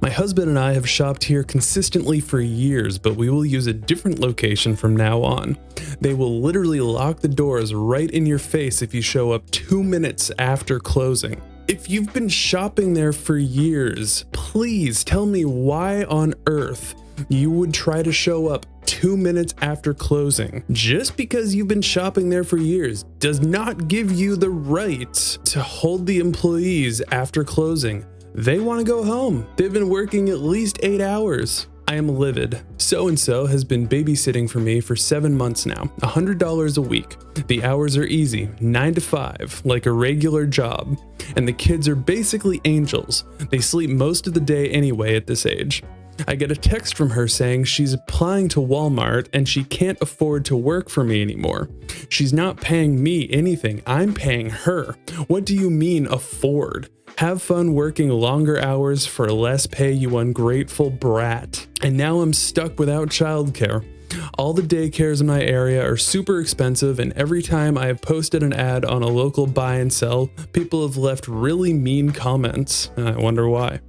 My husband and I have shopped here consistently for years, but we will use a different location from now on. They will literally lock the doors right in your face if you show up 2 minutes after closing. If you've been shopping there for years, please tell me why on earth you would try to show up 2 minutes after closing. Just because you've been shopping there for years does not give you the right to hold the employees after closing. They want to go home. They've been working at least 8 hours. I am livid. So-and-so has been babysitting for me for 7 months now, $100 a week. The hours are easy, 9 to 5, like a regular job. And the kids are basically angels. They sleep most of the day anyway at this age. I get a text from her saying she's applying to Walmart and she can't afford to work for me anymore. She's not paying me anything, I'm paying her. What do you mean afford? Have fun working longer hours for less pay, you ungrateful brat. And now I'm stuck without childcare. All the daycares in my area are super expensive, and every time I have posted an ad on a local buy and sell, people have left really mean comments. I wonder why.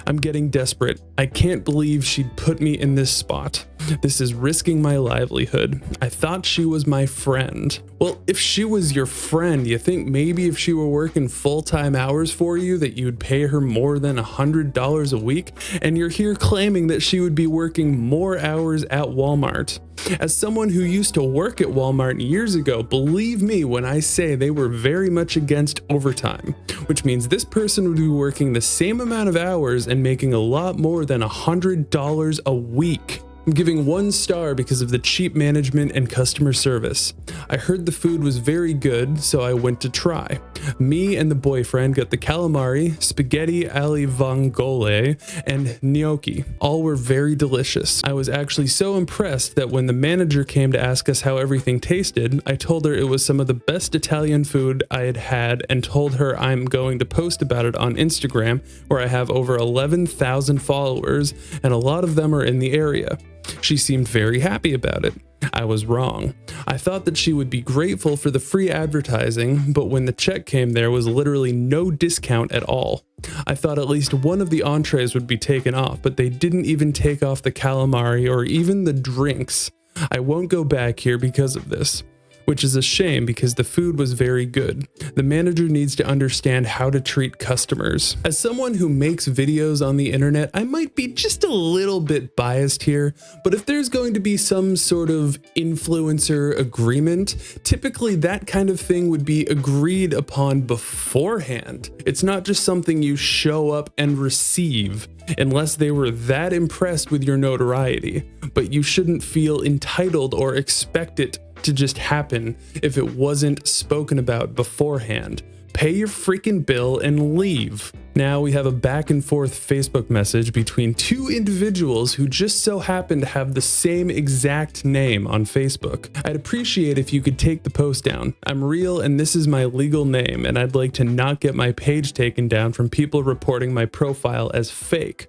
I'm getting desperate. I can't believe she'd put me in this spot. This is risking my livelihood. I thought she was my friend. Well, if she was your friend, you think maybe if she were working full-time hours for you that you'd pay her more than $100 a week? And you're here claiming that she would be working more hours at Walmart. As someone who used to work at Walmart years ago, believe me when I say they were very much against overtime, which means this person would be working the same amount of hours and making a lot more than $100 a week. I'm giving 1 star because of the cheap management and customer service. I heard the food was very good, so I went to try. Me and the boyfriend got the calamari, spaghetti alle vongole, and gnocchi. All were very delicious. I was actually so impressed that when the manager came to ask us how everything tasted, I told her it was some of the best Italian food I had had and told her I'm going to post about it on Instagram, where I have over 11,000 followers and a lot of them are in the area. She seemed very happy about it. I was wrong. I thought that she would be grateful for the free advertising, but when the check came there was literally no discount at all. I thought at least one of the entrees would be taken off, but they didn't even take off the calamari or even the drinks. I won't go back here because of this, which is a shame because the food was very good. The manager needs to understand how to treat customers. As someone who makes videos on the internet, I might be just a little bit biased here, but if there's going to be some sort of influencer agreement, typically that kind of thing would be agreed upon beforehand. It's not just something you show up and receive, unless they were that impressed with your notoriety, but you shouldn't feel entitled or expect it to just happen if it wasn't spoken about beforehand. Pay your freaking bill and leave. Now we have a back and forth Facebook message between 2 individuals who just so happen to have the same exact name on Facebook. I'd appreciate if you could take the post down. I'm real and this is my legal name, and I'd like to not get my page taken down from people reporting my profile as fake.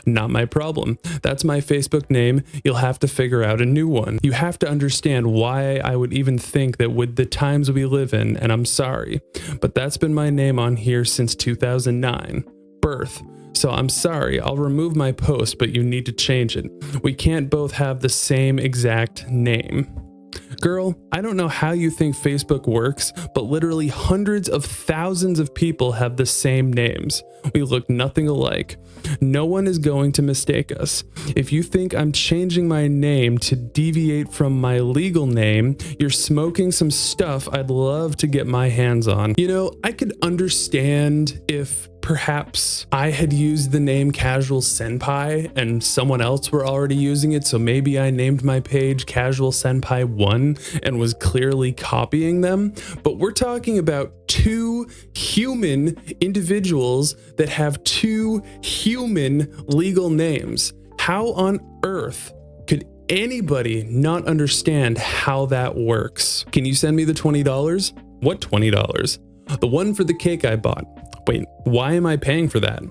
Not my problem. That's my Facebook name. You'll have to figure out a new one. You have to understand why I would even think that with the times we live in, and I'm sorry, but that's been my name on here since 2009. Birth. So I'm sorry, I'll remove my post, but you need to change it. We can't both have the same exact name. Girl, I don't know how you think Facebook works, but literally hundreds of thousands of people have the same names. We look nothing alike. No one is going to mistake us. If you think I'm changing my name to deviate from my legal name, you're smoking some stuff I'd love to get my hands on. You know, I could understand if perhaps I had used the name Casual Senpai and someone else were already using it, so maybe I named my page Casual Senpai 1 and was clearly copying them. But we're talking about 2 human individuals that have 2 human legal names. How on earth could anybody not understand how that works? Can you send me the $20? What $20? The one for the cake I bought. Wait, why am I paying for that?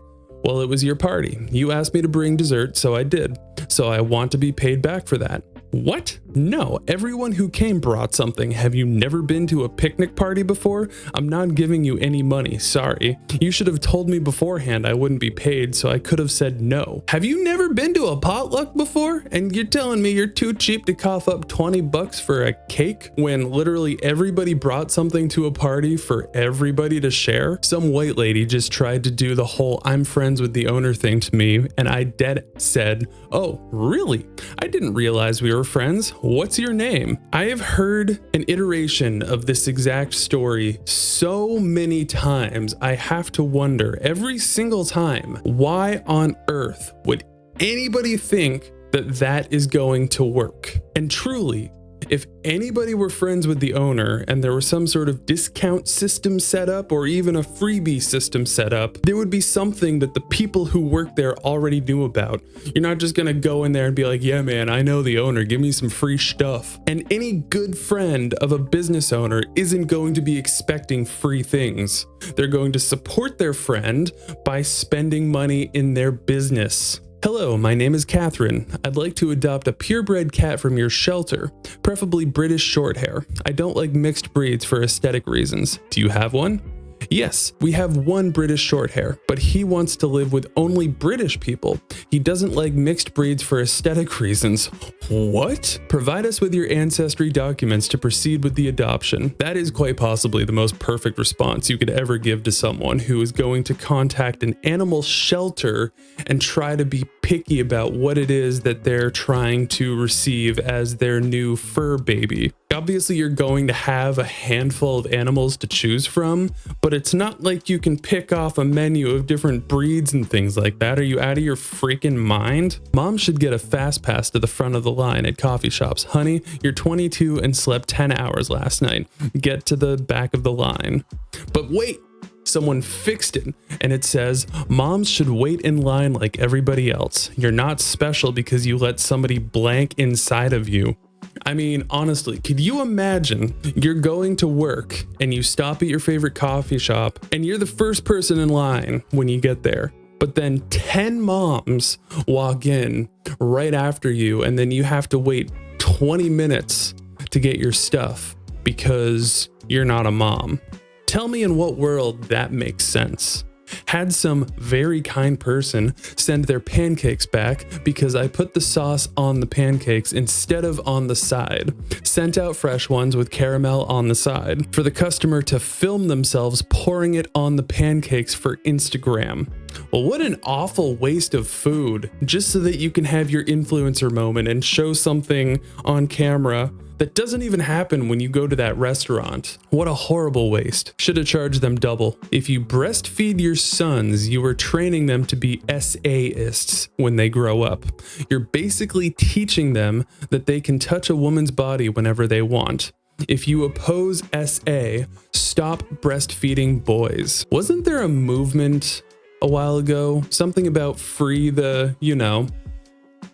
Well, it was your party. You asked me to bring dessert, so I did. So I want to be paid back for that. What? No, everyone who came brought something. Have you never been to a picnic party before? I'm not giving you any money, sorry. You should have told me beforehand I wouldn't be paid, so I could have said no. Have you never been to a potluck before? And you're telling me you're too cheap to cough up 20 bucks for a cake when literally everybody brought something to a party for everybody to share? Some white lady just tried to do the whole I'm friends with the owner thing to me, and I dead said, oh, really? I didn't realize we were friends. What's your name? I have heard an iteration of this exact story so many times, I have to wonder every single time, why on earth would anybody think that that is going to work? And truly, if anybody were friends with the owner and there was some sort of discount system set up or even a freebie system set up, there would be something that the people who work there already knew about. You're not just gonna go in there and be like, yeah man, I know the owner, give me some free stuff. And any good friend of a business owner isn't going to be expecting free things. They're going to support their friend by spending money in their business. Hello, my name is Catherine. I'd like to adopt a purebred cat from your shelter, preferably British Shorthair. I don't like mixed breeds for aesthetic reasons. Do you have one? Yes, we have one British Shorthair, but he wants to live with only British people. He doesn't like mixed breeds for aesthetic reasons. What? Provide us with your ancestry documents to proceed with the adoption. That is quite possibly the most perfect response you could ever give to someone who is going to contact an animal shelter and try to be picky about what it is that they're trying to receive as their new fur baby. Obviously, you're going to have a handful of animals to choose from, but it's not like you can pick off a menu of different breeds and things like that. Are you out of your freaking mind? Mom should get a fast pass to the front of the line at coffee shops. Honey, you're 22 and slept 10 hours last night. Get to the back of the line. But wait! Someone fixed it, and it says, moms should wait in line like everybody else. You're not special because you let somebody blank inside of you. I mean, honestly, could you imagine you're going to work and you stop at your favorite coffee shop and you're the first person in line when you get there, but then 10 moms walk in right after you and then you have to wait 20 minutes to get your stuff because you're not a mom? Tell me in what world that makes sense. Had some very kind person send their pancakes back because I put the sauce on the pancakes instead of on the side. Sent out fresh ones with caramel on the side for the customer to film themselves pouring it on the pancakes for Instagram. Well, what an awful waste of food, just so that you can have your influencer moment and show something on camera that doesn't even happen when you go to that restaurant. What a horrible waste. Should have charged them double. If you breastfeed your sons, you are training them to be SAists when they grow up. You're basically teaching them that they can touch a woman's body whenever they want. If you oppose SA, stop breastfeeding boys. Wasn't there a movement a while ago? Something about free the, you know,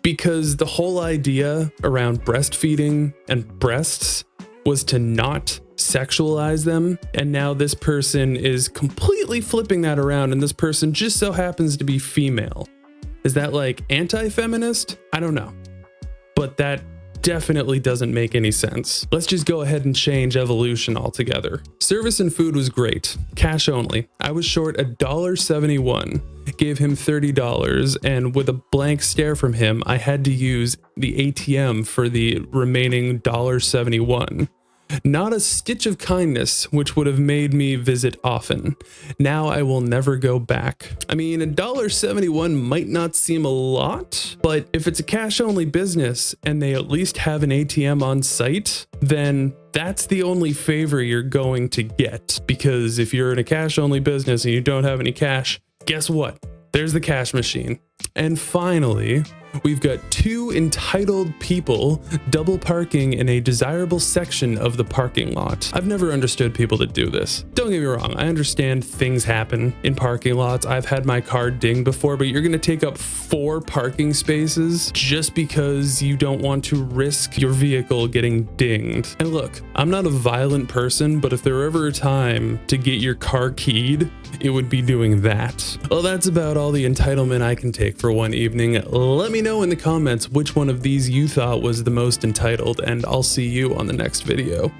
because the whole idea around breastfeeding and breasts was to not sexualize them. And now this person is completely flipping that around and this person just so happens to be female. Is that like anti-feminist? I don't know. But that definitely doesn't make any sense. Let's just go ahead and change evolution altogether. Service and food was great. Cash only. I was short $1.71. Gave him $30, and with a blank stare from him, I had to use the ATM for the remaining $1.71. Not a stitch of kindness, which would have made me visit often. Now I will never go back. I mean, $1.71 might not seem a lot, but if it's a cash-only business and they at least have an ATM on site, then that's the only favor you're going to get. Because if you're in a cash-only business and you don't have any cash, guess what? There's the cash machine. And finally, we've got two entitled people double parking in a desirable section of the parking lot. I've never understood people that do this. Don't get me wrong, I understand things happen in parking lots. I've had my car dinged before, but you're gonna take up 4 parking spaces just because you don't want to risk your vehicle getting dinged. And look, I'm not a violent person, but if there were ever a time to get your car keyed, it would be doing that. Well, that's about all the entitlement I can take for one evening. Let me me know in the comments which one of these you thought was the most entitled, and I'll see you on the next video.